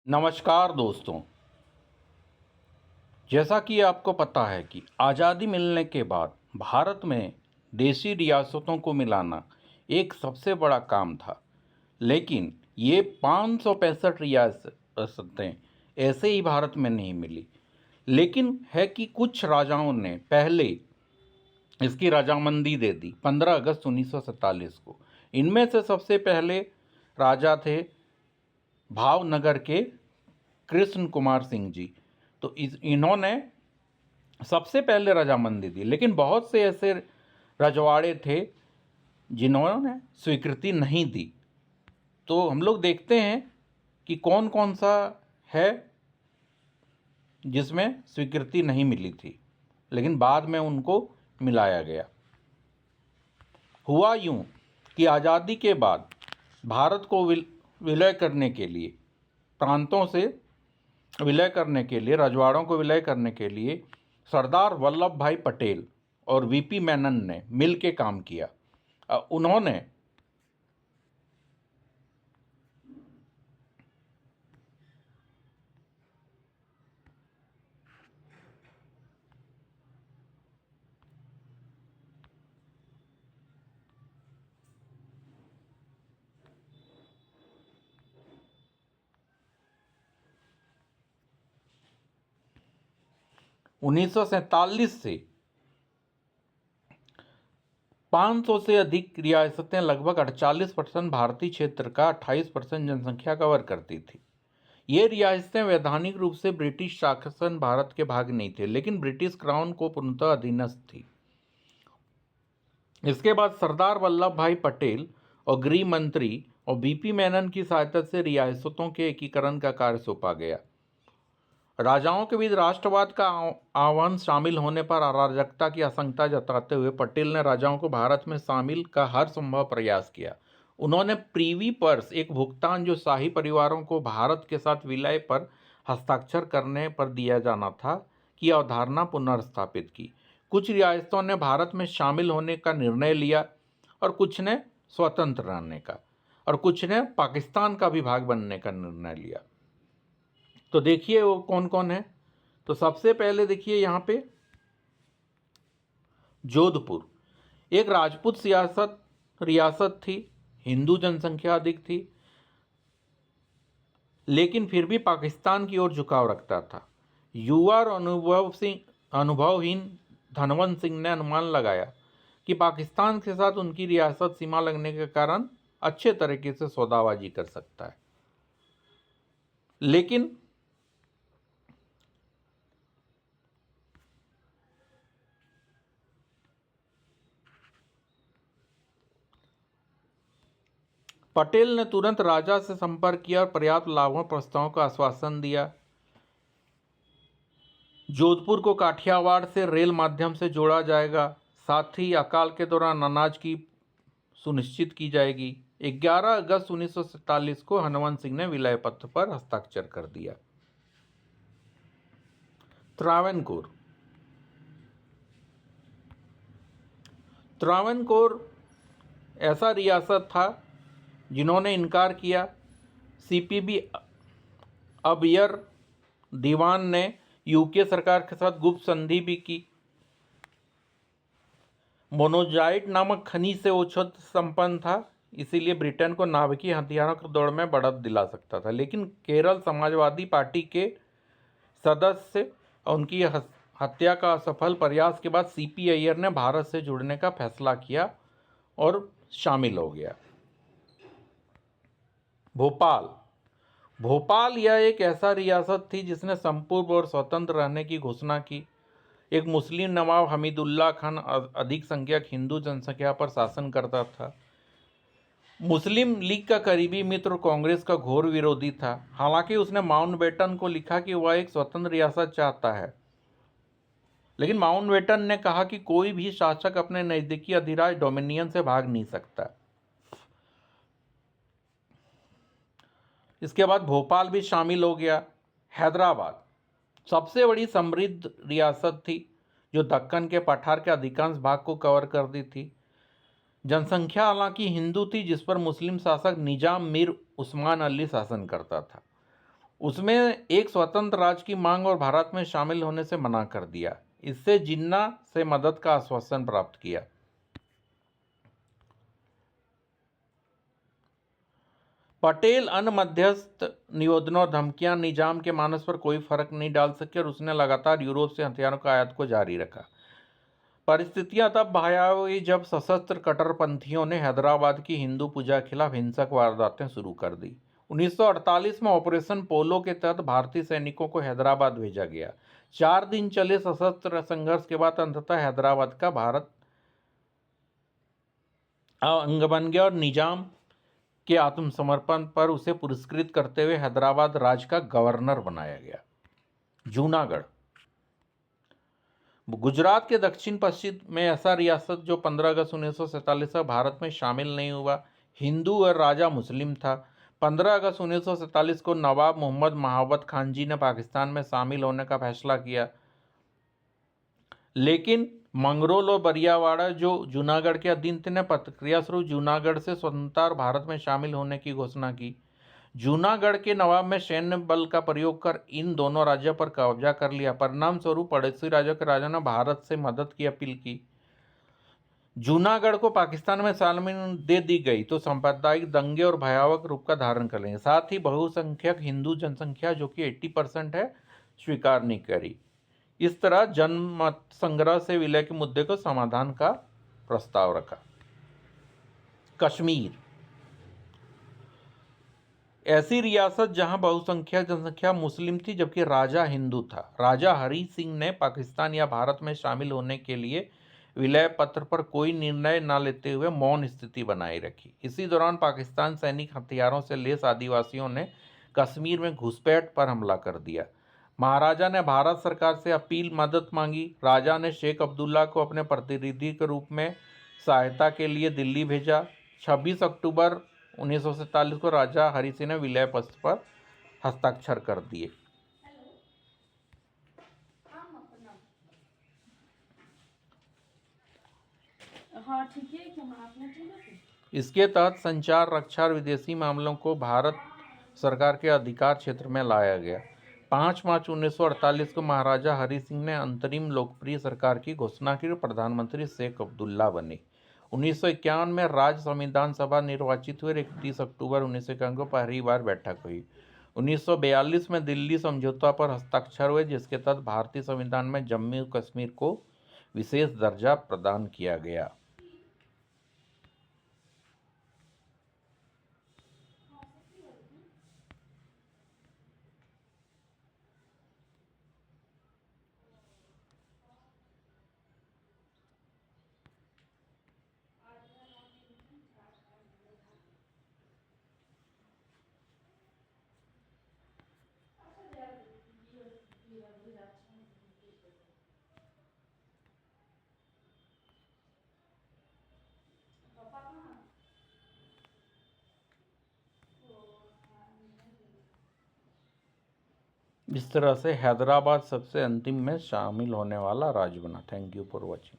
नमस्कार दोस्तों। जैसा कि आपको पता है कि आज़ादी मिलने के बाद भारत में देशी रियासतों को मिलाना एक सबसे बड़ा काम था। लेकिन ये 565 रियासतें ऐसे ही भारत में नहीं मिली। लेकिन है कि कुछ राजाओं ने पहले इसकी रजामंदी दे दी 15 अगस्त 1947 को। इनमें से सबसे पहले राजा थे भावनगर के कृष्ण कुमार सिंह जी। तो इन्होंने सबसे पहले रजामंदी दी, लेकिन बहुत से ऐसे रजवाड़े थे जिन्होंने स्वीकृति नहीं दी। तो हम लोग देखते हैं कि कौन कौन सा है जिसमें स्वीकृति नहीं मिली थी, लेकिन बाद में उनको मिलाया गया। हुआ यूं कि आज़ादी के बाद भारत को विलय करने के लिए, प्रांतों से विलय करने के लिए, रजवाड़ों को विलय करने के लिए सरदार वल्लभ भाई पटेल और वीपी मेनन ने मिल के काम किया। उन्होंने 1947 से 500 से अधिक रियासतें, लगभग 48% भारतीय क्षेत्र का 28% जनसंख्या कवर करती थी। ये रियासतें वैधानिक रूप से ब्रिटिश शासन भारत के भाग नहीं थे, लेकिन ब्रिटिश क्राउन को पूर्णतः अधीनस्थ थी। इसके बाद सरदार वल्लभ भाई पटेल और गृह मंत्री और बीपी मेनन की सहायता से रियासतों के एकीकरण का कार्य सौंपा गया। राजाओं के बीच राष्ट्रवाद का आह्वान शामिल होने पर अराजकता की आशंका जताते हुए पटेल ने राजाओं को भारत में शामिल का हर संभव प्रयास किया। उन्होंने प्रीवी पर्स, एक भुगतान जो शाही परिवारों को भारत के साथ विलय पर हस्ताक्षर करने पर दिया जाना था, की अवधारणा पुनर्स्थापित की। कुछ रियासतों ने भारत में शामिल होने का निर्णय लिया और कुछ ने स्वतंत्र रहने का, और कुछ ने पाकिस्तान का भी भाग बनने का निर्णय लिया। तो देखिए वो कौन कौन है। तो सबसे पहले देखिए यहाँ पे जोधपुर एक राजपूत रियासत थी। हिंदू जनसंख्या अधिक थी, लेकिन फिर भी पाकिस्तान की ओर झुकाव रखता था। युवा और अनुभवहीन धनवंत सिंह ने अनुमान लगाया कि पाकिस्तान के साथ उनकी रियासत सीमा लगने के कारण अच्छे तरीके से सौदाबाजी कर सकता है। लेकिन पटेल ने तुरंत राजा से संपर्क किया और पर्याप्त लाभों प्रस्तावों का आश्वासन दिया। जोधपुर को काठियावाड़ से रेल माध्यम से जोड़ा जाएगा, साथ ही अकाल के दौरान अनाज की सुनिश्चित की जाएगी। 11 अगस्त 1947 को हनुमान सिंह ने विलय पत्र पर हस्ताक्षर कर दिया। त्रावणकोर ऐसा रियासत था जिन्होंने इनकार किया। सीपीबी अबयर दीवान ने यूके सरकार के साथ गुप्त संधि भी की। मोनोजाइट नामक खनिज से औषध संपन्न था, इसीलिए ब्रिटेन को नाभिकीय हथियारों की दौड़ में बढ़त दिला सकता था। लेकिन केरल समाजवादी पार्टी के सदस्य और उनकी हत्या का असफल प्रयास के बाद सीपी अय्यर ने भारत से जुड़ने का फैसला किया और शामिल हो गया। भोपाल यह एक ऐसा रियासत थी जिसने संपूर्ण और स्वतंत्र रहने की घोषणा की। एक मुस्लिम नवाब हमीदुल्लाह खान अधिक संख्यक हिंदू जनसंख्या पर शासन करता था। मुस्लिम लीग का करीबी मित्र कांग्रेस का घोर विरोधी था। हालांकि उसने माउंटबेटन को लिखा कि वह एक स्वतंत्र रियासत चाहता है, लेकिन माउंटबेटन ने कहा कि कोई भी शासक अपने नजदीकी अधिराज डोमिनियन से भाग नहीं सकता। इसके बाद भोपाल भी शामिल हो गया। हैदराबाद सबसे बड़ी समृद्ध रियासत थी जो दक्कन के पठार के अधिकांश भाग को कवर करती थी। जनसंख्या हालांकि हिंदू थी, जिस पर मुस्लिम शासक निजाम मीर उस्मान अली शासन करता था। उसमें एक स्वतंत्र राज्य की मांग और भारत में शामिल होने से मना कर दिया। इससे जिन्ना से मदद का आश्वासन प्राप्त किया। पटेल अन्य मध्यस्थ निवेदनों और धमकियां निजाम के मानस पर कोई फर्क नहीं डाल सके और उसने लगातार यूरोप से हथियारों का आयात को जारी रखा। परिस्थितियां तब भयावह हुई जब सशस्त्र कट्टरपंथियों ने हैदराबाद की हिंदू पूजा के खिलाफ हिंसक वारदातें शुरू कर दी। 1948 में ऑपरेशन पोलो के तहत भारतीय सैनिकों को हैदराबाद भेजा गया। 4 दिन चले सशस्त्र संघर्ष के बाद अंततः हैदराबाद का भारत अंग बन गया और निजाम के आत्मसमर्पण पर उसे पुरस्कृत करते हुए हैदराबाद राज्य का गवर्नर बनाया गया। जूनागढ़ गुजरात के दक्षिण पश्चिम में ऐसा रियासत जो 15 अगस्त 1947 तक भारत में शामिल नहीं हुआ। हिंदू और राजा मुस्लिम था। 15 अगस्त 1947 को नवाब मोहम्मद महावत खान जी ने पाकिस्तान में शामिल होने का फैसला किया, लेकिन मंगरोल और बरियावाड़ा जो जूनागढ़ के अधीन थे ने प्रतिक्रिया स्वरूप जूनागढ़ से स्वतंत्र भारत में शामिल होने की घोषणा की। जूनागढ़ के नवाब में सैन्य बल का प्रयोग कर इन दोनों राज्यों पर कब्जा कर लिया। परिणाम स्वरूप पड़ोसी राज्यों के राजा ने भारत से मदद की अपील की। जूनागढ़ को पाकिस्तान में शामिल दे दी गई तो सांप्रदायिक दंगे और भयावह रूप का धारण कर लेंगे। साथ ही बहुसंख्यक हिंदू जनसंख्या जो कि 80% है स्वीकार नहीं करी। इस तरह जनमत संग्रह से विलय के मुद्दे को समाधान का प्रस्ताव रखा। कश्मीर ऐसी रियासत जहां बहुसंख्यक जनसंख्या मुस्लिम थी जबकि राजा हिंदू था। राजा हरि सिंह ने पाकिस्तान या भारत में शामिल होने के लिए विलय पत्र पर कोई निर्णय न लेते हुए मौन स्थिति बनाए रखी। इसी दौरान पाकिस्तान सैनिक हथियारों से लैस आदिवासियों ने कश्मीर में घुसपैठ पर हमला कर दिया। महाराजा ने भारत सरकार से अपील मदद मांगी। राजा ने शेख अब्दुल्ला को अपने प्रतिनिधि के रूप में सहायता के लिए दिल्ली भेजा। 26 अक्टूबर 1947 को राजा हरि सिंह ने विलय पत्र पर हस्ताक्षर कर दिए। इसके तहत संचार, रक्षा और विदेशी मामलों को भारत सरकार के अधिकार क्षेत्र में लाया गया। 5 मार्च 1948 को महाराजा हरि सिंह ने अंतरिम लोकप्रिय सरकार की घोषणा की और प्रधानमंत्री शेख अब्दुल्ला बने। 1951 में राज्य संविधान सभा निर्वाचित हुए। 31 अक्टूबर 1951 को पहली बार बैठक हुई। 1942 में दिल्ली समझौता पर हस्ताक्षर हुए, जिसके तहत भारतीय संविधान में जम्मू कश्मीर को विशेष दर्जा प्रदान किया गया। इस तरह से हैदराबाद सबसे अंतिम में शामिल होने वाला राज्य बना। Thank you for watching.